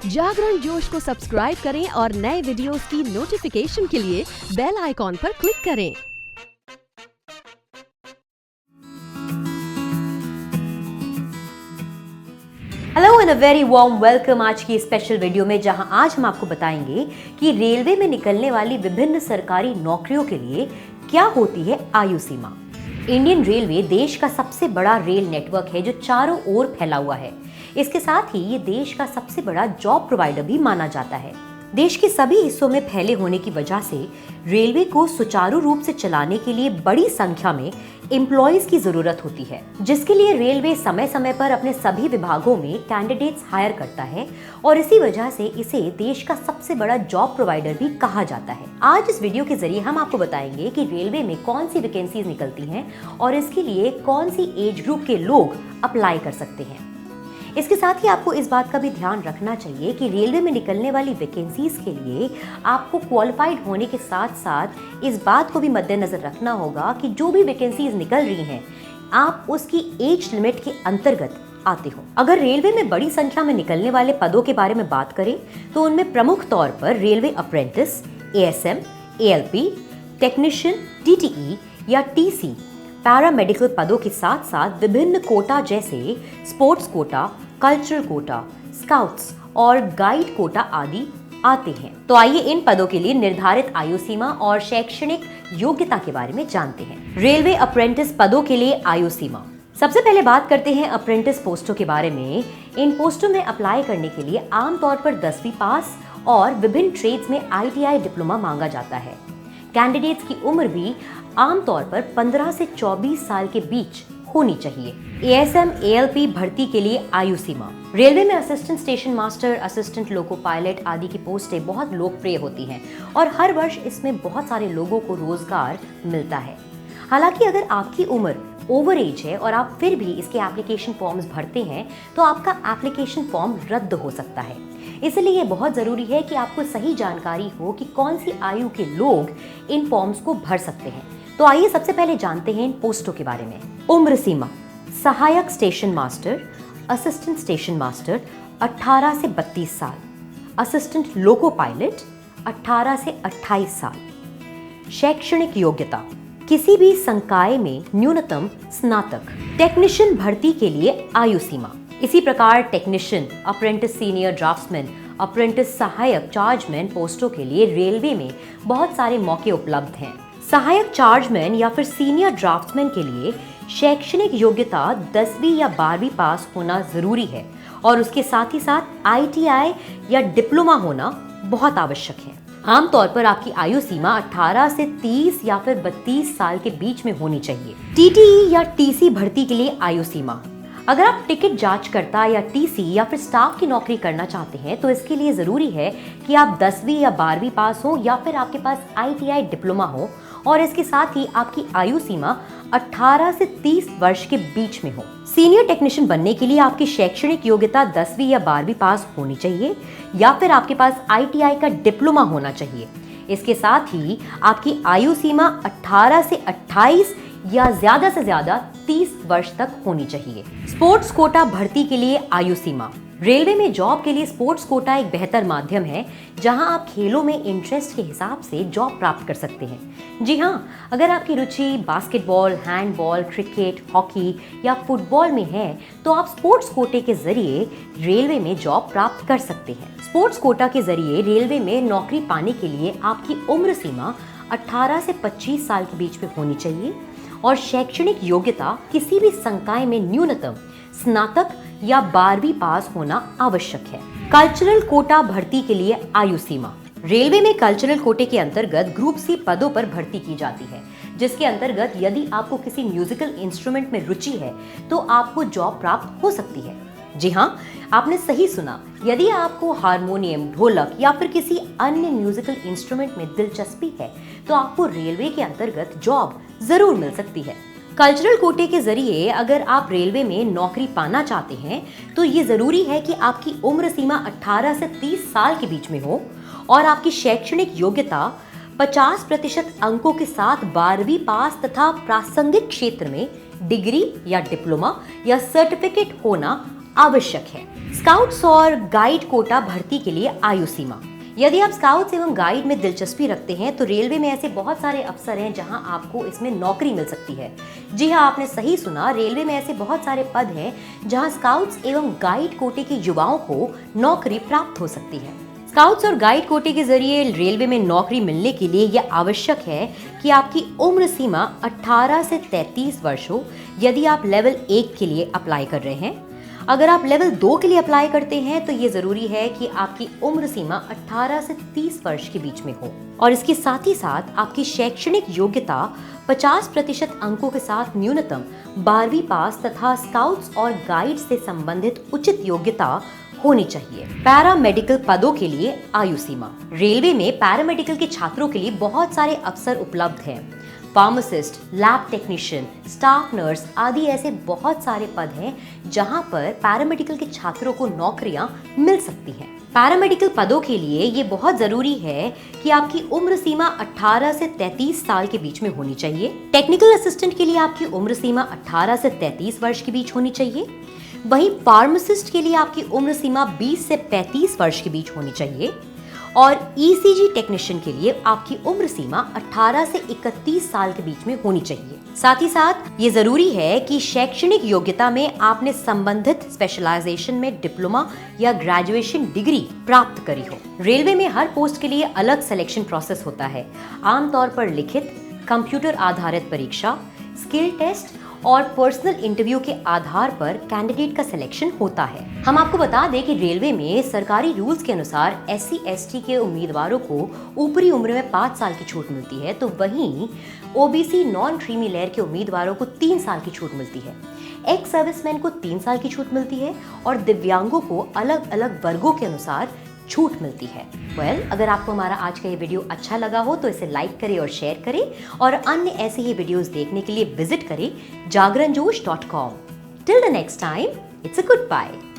जागरण जोश को सब्सक्राइब करें और नए वीडियोस की नोटिफिकेशन के लिए बेल आइकॉन पर क्लिक करें। Hello and a very warm welcome आज की स्पेशल वीडियो में, जहां आज हम आपको बताएंगे कि रेलवे में निकलने वाली विभिन्न सरकारी नौकरियों के लिए क्या होती है आयु सीमा। इंडियन रेलवे देश का सबसे बड़ा रेल नेटवर्क है जो चारों ओर फैला हुआ है। इसके साथ ही ये देश का सबसे बड़ा जॉब प्रोवाइडर भी माना जाता है। देश के सभी हिस्सों में फैले होने की वजह से रेलवे को सुचारू रूप से चलाने के लिए बड़ी संख्या में एम्प्लॉयज की जरूरत होती है, जिसके लिए रेलवे समय समय पर अपने सभी विभागों में कैंडिडेट्स हायर करता है और इसी वजह से इसे देश का सबसे बड़ा जॉब प्रोवाइडर भी कहा जाता है। आज इस वीडियो के जरिए हम आपको बताएंगे कि रेलवे में कौन सी वैकेंसीज निकलती हैं और इसके लिए कौन सी एज ग्रुप के लोग अप्लाई कर सकते हैं। इसके साथ ही आपको इस बात का भी ध्यान रखना चाहिए कि रेलवे में निकलने वाली वैकेंसीज के लिए आपको क्वालिफाइड होने के साथ साथ इस बात को भी मद्देनजर रखना होगा कि जो भी वैकेंसीज निकल रही हैं आप उसकी एज लिमिट के अंतर्गत आते हो। अगर रेलवे में बड़ी संख्या में निकलने वाले पदों के बारे में बात करें तो उनमें प्रमुख तौर पर railway apprentice, ASM, ALP, technician, TTE या टीसी, पैरामेडिकल पदों के साथ साथ विभिन्न कोटा जैसे sports quota, cultural quota, scouts और गाइड कोटा आदि आते हैं। तो आइए इन पदों के लिए निर्धारित आयु सीमा और शैक्षणिक योग्यता के बारे में जानते हैं। रेलवे अप्रेंटिस पदों के लिए आयु सीमा। सबसे पहले बात करते हैं अप्रेंटिस पोस्टों के बारे में। इन पोस्टों में अप्लाई करने के लिए आमतौर पर 10वीं पास और विभिन्न ट्रेड्स में ITI डिप्लोमा मांगा जाता है। कैंडिडेट्स की उम्र भी आमतौर पर 15 से 24 साल के बीच होनी चाहिए। एएसएम, एएलपी भर्ती के लिए आयु सीमा। रेलवे में assistant station master, assistant loco pilot आदि की पोस्टें बहुत लोकप्रिय होती हैं और हर वर्ष इसमें बहुत सारे लोगों को रोजगार मिलता है। हालांकि अगर आपकी उम्र ओवर एज है और आप फिर भी इसके एप्लीकेशन फॉर्म्स भरते हैं तो आपका एप्लीकेशन फॉर्म रद्द हो सकता है। इसलिए बहुत जरूरी है कि आपको सही जानकारी हो कि कौन सी आयु के लोग इन फॉर्म्स को भर सकते हैं। तो आइए सबसे पहले जानते हैं इन पोस्टों के बारे में। उम्र सीमा। सहायक station master, assistant station master 18 से 32 साल, असिस्टेंट लोको पायलट 18 से 28 साल। शैक्षणिक योग्यता। किसी भी संकाय में न्यूनतम स्नातक। टेक्नीशियन भर्ती के लिए आयु सीमा। इसी प्रकार technician, apprentice senior draughtsman, apprentice सहायक चार्जमैन पोस्टों के लिए रेलवे में बहुत सारे मौके उपलब्ध हैं। सहायक चार्जमैन या फिर सीनियर ड्राफ्ट्समैन के लिए शैक्षणिक योग्यता 10वीं या 12वीं पास होना जरूरी है और उसके साथ ही साथ ITI या डिप्लोमा होना बहुत आवश्यक है। आमतौर पर आपकी आयु सीमा 18 से 30 या फिर 32 साल के बीच में होनी चाहिए। TTE या TC भर्ती के लिए आयु सीमा। अगर आप टिकट जांचकर्ता या TC या फिर स्टाफ की नौकरी करना चाहते हैं तो इसके लिए जरूरी है कि आप 10वीं या 12वीं पास हो या फिर आपके पास ITI डिप्लोमा हो और इसके साथ ही आपकी आयु सीमा 18 से 30 वर्ष के बीच में हो। सीनियर टेक्नीशियन बनने के लिए आपकी शैक्षणिक योग्यता 10वीं या 12वीं पास होनी चाहिए या फिर आपके पास ITI का डिप्लोमा होना चाहिए। इसके साथ ही आपकी आयु सीमा 18 से 28 या ज्यादा से ज्यादा 30 वर्ष तक होनी चाहिए। स्पोर्ट्स कोटा भर्ती के लिए आयु सीमा। रेलवे में जॉब के लिए स्पोर्ट्स कोटा एक बेहतर माध्यम है जहां आप खेलों में इंटरेस्ट के हिसाब से जॉब प्राप्त कर सकते हैं। जी हाँ, अगर आपकी रुचि बास्केटबॉल, हैंडबॉल, क्रिकेट, हॉकी या फुटबॉल में है तो आप स्पोर्ट्स कोटे के जरिए रेलवे में जॉब प्राप्त कर सकते हैं। स्पोर्ट्स कोटा के जरिए रेलवे में नौकरी पाने के लिए आपकी उम्र सीमा 18 से 25 साल के बीच में होनी चाहिए और शैक्षणिक योग्यता किसी भी संकाय में न्यूनतम स्नातक या 12वीं पास होना आवश्यक है। कल्चरल कोटा भर्ती के लिए आयु सीमा। रेलवे में कल्चरल कोटे के अंतर्गत ग्रुप C पदों पर भर्ती की जाती है, जिसके अंतर्गत यदि आपको किसी म्यूजिकल इंस्ट्रूमेंट में रुचि है तो आपको जॉब प्राप्त हो सकती है। जी हाँ, आपने सही सुना। यदि आपको हारमोनियम, ढोलक या फिर किसी अन्य म्यूजिकल इंस्ट्रूमेंट में दिलचस्पी है तो आपको रेलवे के अंतर्गत जॉब जरूर मिल सकती है। कल्चरल कोटे के जरिए अगर आप रेलवे में नौकरी पाना चाहते हैं तो ये जरूरी है कि आपकी उम्र सीमा 18 से 30 साल के बीच में हो और आपकी शैक्षणिक योग्यता 50% अंकों के साथ 12वीं पास तथा प्रासंगिक क्षेत्र में डिग्री या डिप्लोमा या सर्टिफिकेट होना आवश्यक है। स्काउट्स और गाइड कोटा भर्ती के लिए आयु सीमा। यदि आप स्काउट्स एवं गाइड में दिलचस्पी रखते हैं तो रेलवे में ऐसे बहुत सारे अवसर हैं जहां आपको इसमें नौकरी मिल सकती है। जी हाँ, आपने सही सुना, रेलवे में ऐसे बहुत सारे पद हैं जहां स्काउट्स एवं गाइड कोटे के युवाओं को नौकरी प्राप्त हो सकती है। स्काउट्स और गाइड कोटे के जरिए रेलवे में नौकरी मिलने के लिए यह आवश्यक है कि आपकी उम्र सीमा 18 से 33 वर्ष हो यदि आप लेवल 1 के लिए अप्लाई कर रहे हैं। अगर आप लेवल 2 के लिए अप्लाई करते हैं तो ये जरूरी है कि आपकी उम्र सीमा 18 से 30 वर्ष के बीच में हो और इसके साथ ही साथ आपकी शैक्षणिक योग्यता 50% अंकों के साथ न्यूनतम 12वीं पास तथा स्काउट्स और गाइड से संबंधित उचित योग्यता होनी चाहिए। पैरामेडिकल पदों के लिए आयु सीमा। रेलवे में पैरामेडिकल के छात्रों के लिए बहुत सारे अवसर उपलब्ध हैं। Pharmacist, lab technician, staff nurse आदि ऐसे बहुत सारे पद हैं जहां पर पैरामेडिकल के छात्रों को नौकरियां मिल सकती हैं। पैरामेडिकल पदों के लिए ये बहुत जरूरी है कि आपकी उम्र सीमा 18 से 33 साल के बीच में होनी चाहिए। टेक्निकल असिस्टेंट के लिए आपकी उम्र सीमा 18 से 33 वर्ष के बीच होनी चाहिए। वहीं फार्मासिस्ट के लिए आपकी उम्र सीमा 20 से 35 वर्ष के बीच होनी चाहिए और ईसीजी टेक्नीशियन के लिए आपकी उम्र सीमा 18 से 31 साल के बीच में होनी चाहिए। साथ ही साथ ये जरूरी है कि शैक्षणिक योग्यता में आपने संबंधित स्पेशलाइजेशन में डिप्लोमा या ग्रेजुएशन डिग्री प्राप्त करी हो। रेलवे में हर पोस्ट के लिए अलग सिलेक्शन प्रोसेस होता है। आमतौर पर लिखित, कंप्यूटर आधारित परीक्षा, स्किल टेस्ट और पर्सनल इंटरव्यू के आधार पर कैंडिडेट का सिलेक्शन होता है। हम आपको बता दें कि रेलवे में सरकारी रूल्स के अनुसार SC/ST के उम्मीदवारों को ऊपरी उम्र में 5 साल की छूट मिलती है, तो वहीं OBC नॉन क्रीमी लेयर के उम्मीदवारों को 3 साल की छूट मिलती है। एक्स सर्विसमैन को 3 साल की छूट मिलती है और दिव्यांगों को अलग अलग वर्गों के अनुसार छूट मिलती है। अगर आपको हमारा आज का ये वीडियो अच्छा लगा हो तो इसे लाइक करें और शेयर करें और अन्य ऐसे ही वीडियोस देखने के लिए विजिट करें jagranjosh.com। Till the next time, it's a goodbye.